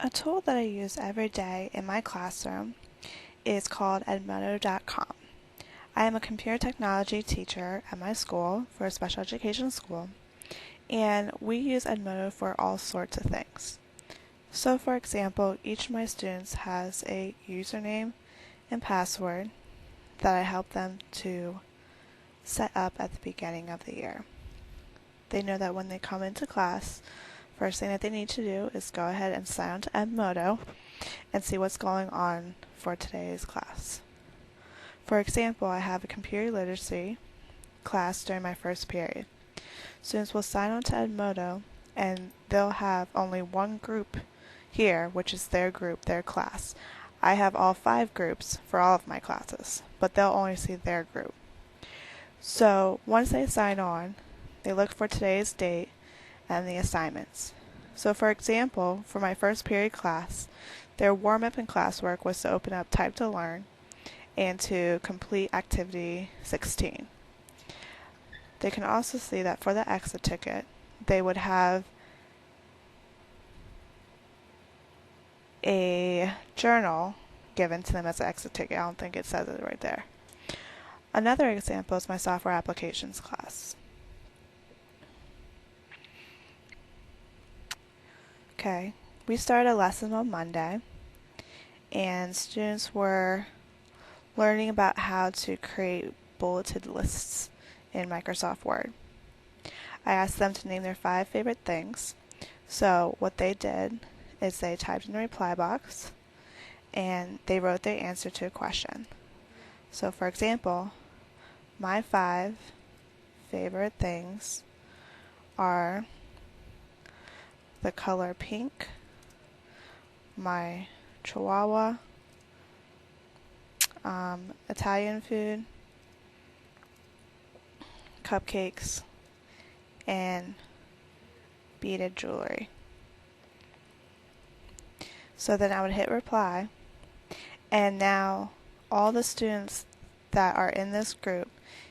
A tool that I use every day in my classroom is called Edmodo.com. I am a computer technology teacher at my school for a special education school, and we use Edmodo for all sorts of things. So for example, each of my students has a username and password that I help them to set up at the beginning of the year. They know that when they come into class, first thing that they need to do is go ahead and sign on to Edmodo and see what's going on for today's class. For example, I have a computer literacy class during my first period. Students will sign on to Edmodo and they'll have only one group here, which is their group, their class. I have all 5 groups for all of my classes, but they'll only see their group. So once they sign on, they look for today's date and the assignments. So for example, for my first period class, their warm-up and classwork was to open up Type to Learn and to complete activity 16. They can also see that for the exit ticket, they would have a journal given to them as an exit ticket. I don't think it says it right there. Another example is my software applications class. Okay, we started a lesson on Monday, and students were learning about how to create bulleted lists in Microsoft Word. I asked them to name their 5 favorite things. So what they did is they typed in the reply box and they wrote their answer to a question. So for example, my 5 favorite things are the color pink, my Chihuahua, Italian food, cupcakes, and beaded jewelry. So then I would hit reply, and now all the students that are in this group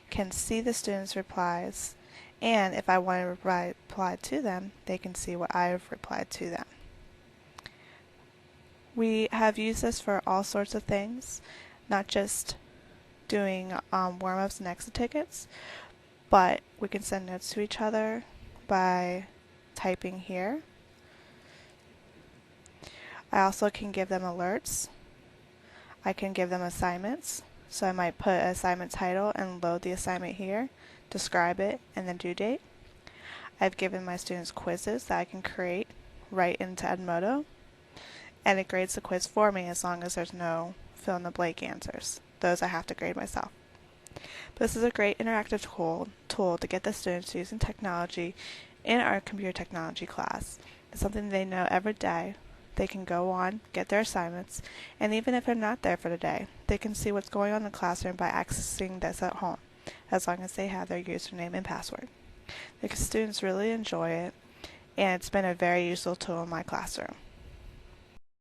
can see the students' replies, and if I want to reply to them, they can see what I've replied to them. We have used this for all sorts of things, not just doing warm-ups and exit tickets, but we can send notes to each other by typing here. I also can give them alerts. I can give them assignments. So I might put an assignment title and load the assignment here, describe it, and the due date. I've given my students quizzes that I can create right into Edmodo, and it grades the quiz for me as long as there's no fill-in-the-blank answers. Those I have to grade myself. This is a great interactive tool to get the students using technology in our computer technology class. It's something they know every day. They can go on, get their assignments, and even if they're not there for the day, they can see what's going on in the classroom by accessing this at home, as long as they have their username and password. The students really enjoy it, and it's been a very useful tool in my classroom.